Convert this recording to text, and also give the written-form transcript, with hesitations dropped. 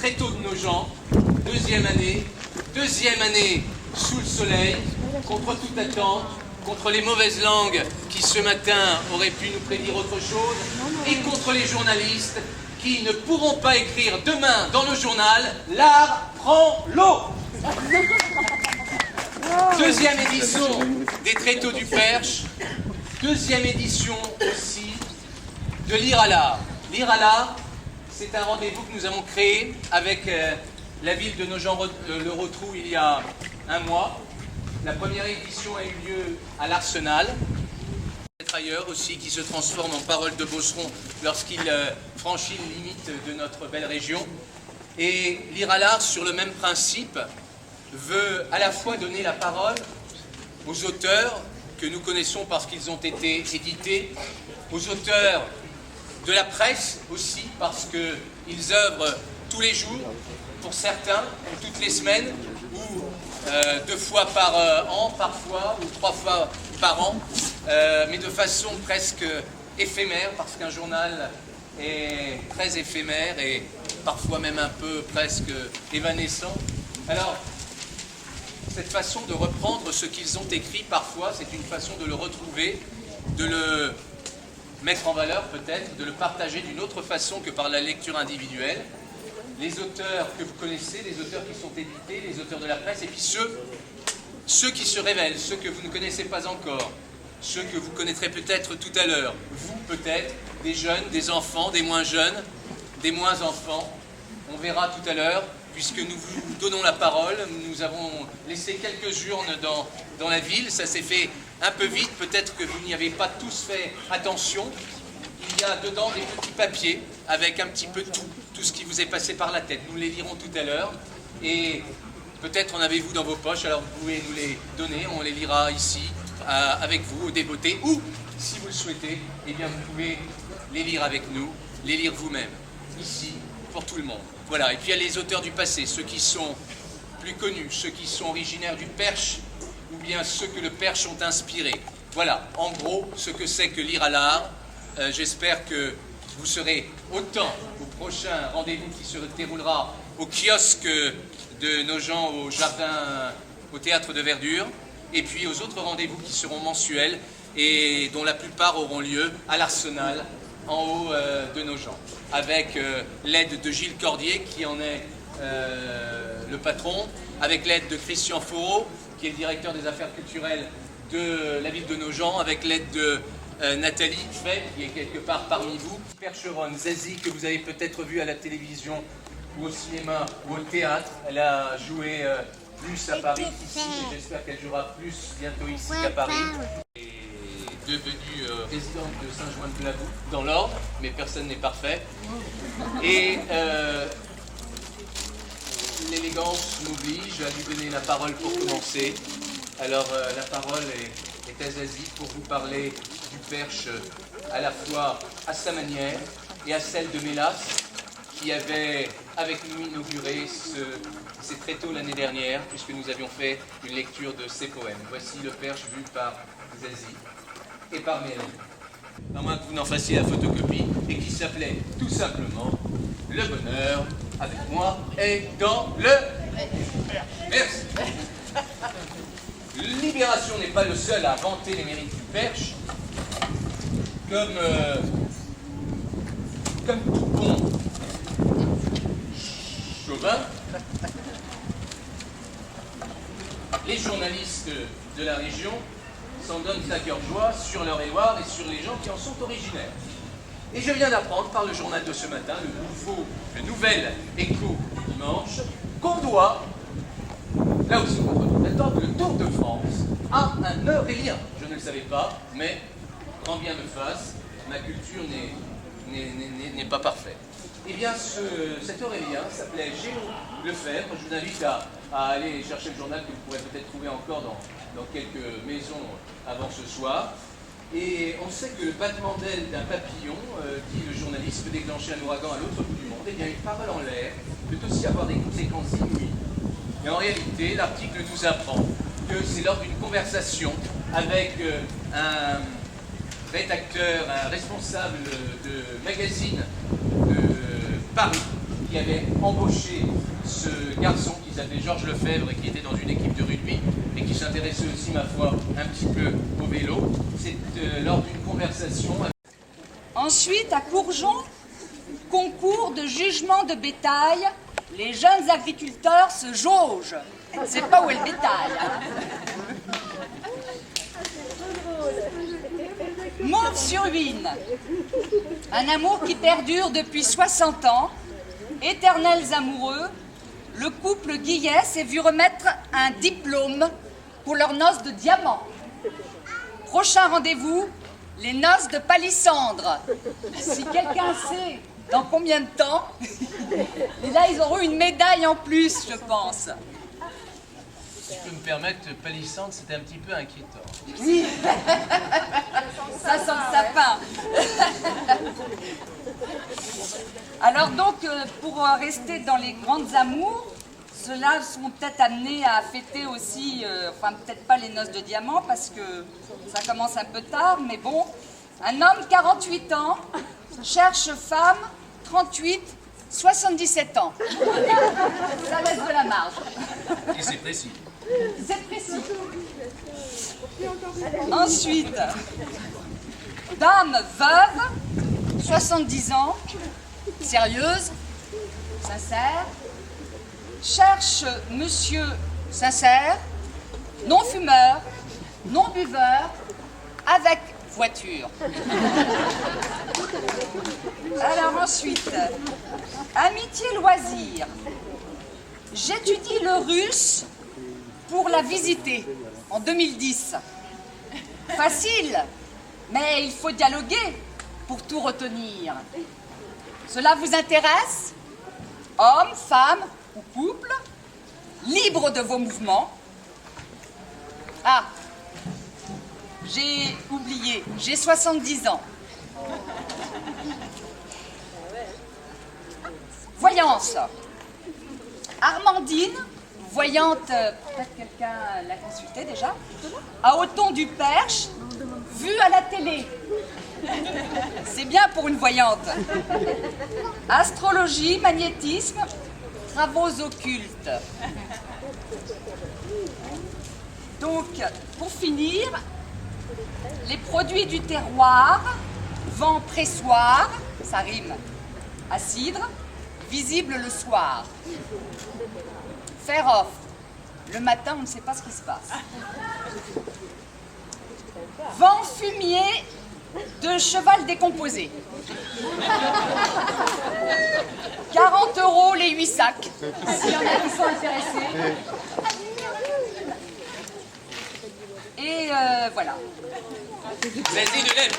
tréteaux de nos gens, deuxième année sous le soleil, contre toute attente, contre les mauvaises langues qui ce matin auraient pu nous prédire autre chose, et contre les journalistes qui ne pourront pas écrire demain dans le journal « L'art prend l'eau ». Deuxième édition des Tréteaux du Perche, deuxième édition aussi de Lire à l'art. Lire à l'art, c'est un rendez-vous que nous avons créé avec la ville de Nogent-le-Rotrou il y a un mois. La première édition a eu lieu à l'Arsenal. Peut-être ailleurs aussi, qui se transforme en parole de Beauceron lorsqu'il franchit les limites de notre belle région. Et Lire à l'art, sur le même principe, veut à la fois donner la parole aux auteurs que nous connaissons parce qu'ils ont été édités, aux auteurs de la presse aussi, parce qu'ils œuvrent tous les jours, pour certains, ou toutes les semaines, ou 2 fois par an, parfois, ou 3 fois par an, mais de façon presque éphémère, parce qu'un journal est très éphémère et parfois même un peu presque évanescent. Alors, cette façon de reprendre ce qu'ils ont écrit, parfois, c'est une façon de le retrouver, de le mettre en valeur peut-être, de le partager d'une autre façon que par la lecture individuelle. Les auteurs que vous connaissez, les auteurs qui sont édités, les auteurs de la presse, et puis ceux qui se révèlent, ceux que vous ne connaissez pas encore, ceux que vous connaîtrez peut-être tout à l'heure, vous peut-être, des jeunes, des enfants, des moins jeunes, des moins enfants. On verra tout à l'heure, puisque nous vous donnons la parole. Nous avons laissé quelques urnes dans la ville, ça s'est fait un peu vite, peut-être que vous n'y avez pas tous fait attention. Il y a dedans des petits papiers avec un petit peu tout ce qui vous est passé par la tête. Nous les lirons tout à l'heure et peut-être en avez-vous dans vos poches, alors vous pouvez nous les donner, on les lira ici avec vous, au débeauté, ou si vous le souhaitez, eh bien vous pouvez les lire avec nous, les lire vous-même, ici, pour tout le monde. Voilà, et puis il y a les auteurs du passé, ceux qui sont plus connus, ceux qui sont originaires du Perche, ou bien ceux que le Perche ont inspiré. Voilà, en gros, ce que c'est que Lire à l'art. J'espère que vous serez autant au prochain rendez-vous qui se déroulera au kiosque de Nogent, au jardin, au théâtre de Verdure, et puis aux autres rendez-vous qui seront mensuels et dont la plupart auront lieu à l'Arsenal, en haut de Nogent, avec l'aide de Gilles Cordier, qui en est le patron, avec l'aide de Christian Foreau, qui est le directeur des affaires culturelles de la ville de Nogent, avec l'aide de Nathalie Fay, qui est quelque part parmi vous, Percheronne Zazie, que vous avez peut-être vu à la télévision ou au cinéma ou au théâtre. Elle a joué plus à Paris qu'ici, et j'espère qu'elle jouera plus bientôt ici qu'à Paris. Elle est devenue résidente de Saint-Join-de-Lavaux, dans l'ordre, mais personne n'est parfait. Et l'élégance m'oblige à lui donner la parole pour commencer. Alors la parole est à Zazie pour vous parler du Perche à la fois à sa manière et à celle de Mélas, qui avait avec nous inauguré ces tréteaux l'année dernière, puisque nous avions fait une lecture de ses poèmes. Voici le Perche vu par Zazie et par Mélanie, à moins que vous n'en fassiez la photocopie, et qui s'appelait tout simplement « Le bonheur avec moi est dans le Perche ». Libération n'est pas le seul à vanter les mérites du Perche. Comme tout bon chauvin, les journalistes de la région s'en donnent à cœur joie sur leur Loire et sur les gens qui en sont originaires. Et je viens d'apprendre par le journal de ce matin, le nouvel Écho du dimanche, qu'on doit, là aussi contre le Tour de France à un Aurélien. Je ne le savais pas, mais quand bien me fasse, ma culture n'est pas parfaite. Eh bien, cet Aurélien s'appelait Géo Lefebvre. Je vous invite à aller chercher le journal que vous pourrez peut-être trouver encore dans quelques maisons avant ce soir. Et on sait que le battement d'aile d'un papillon, dit le journaliste, peut déclencher un ouragan à l'autre bout du monde. Eh bien, une parole en l'air peut aussi avoir des conséquences inouïes. Et en réalité, l'article nous apprend que c'est lors d'une conversation avec un rédacteur, un responsable de magazine de Paris, qui avait embauché ce garçon qui s'appelait Georges Lefebvre et qui était dans une équipe de rugby et qui s'intéressait aussi, ma foi, un petit peu au vélo. C'est lors d'une conversation. Ensuite, à Courjon, concours de jugement de bétail, les jeunes agriculteurs se jaugent. C'est pas où est le bétail. Mauves-sur-Huisne, un amour qui perdure depuis 60 ans, éternels amoureux, le couple Guillet s'est vu remettre un diplôme pour leurs noces de diamant. Prochain rendez-vous, les noces de palissandre. Si quelqu'un sait dans combien de temps, et là ils auront une médaille en plus, je pense. Si je peux me permettre, palissandre, c'était un petit peu inquiétant. Oui, ça sent le sapin. Alors donc, pour rester dans les grandes amours, ceux-là seront peut-être amenés à fêter aussi, enfin peut-être pas les noces de diamant parce que ça commence un peu tard, mais bon, un homme 48 ans cherche femme 38, 77 ans. Ça laisse de la marge. Et c'est précis. C'est précis. Ensuite, dame veuve, 70 ans, sérieuse, sincère, cherche monsieur sincère, non fumeur, non buveur, avec voiture. Alors ensuite, amitié loisir. J'étudie le russe pour la visiter en 2010. Facile, mais il faut dialoguer pour tout retenir. Cela vous intéresse? Homme, femme ou couple, libre de vos mouvements. Ah, j'ai oublié, j'ai 70 ans. Voyance. Armandine, voyante, peut-être quelqu'un l'a consultée déjà, à Othon du Perche, vue à la télé. C'est bien pour une voyante. Astrologie, magnétisme, travaux occultes. Donc, pour finir, les produits du terroir, vent pressoir, ça rime, à cidre, visible le soir. Faire offre. Le matin, on ne sait pas ce qui se passe. Vent fumier de cheval décomposé. 40 € les 8 sacs, s'il y en a qui sont intéressés. Et voilà. Vas-y, de lève.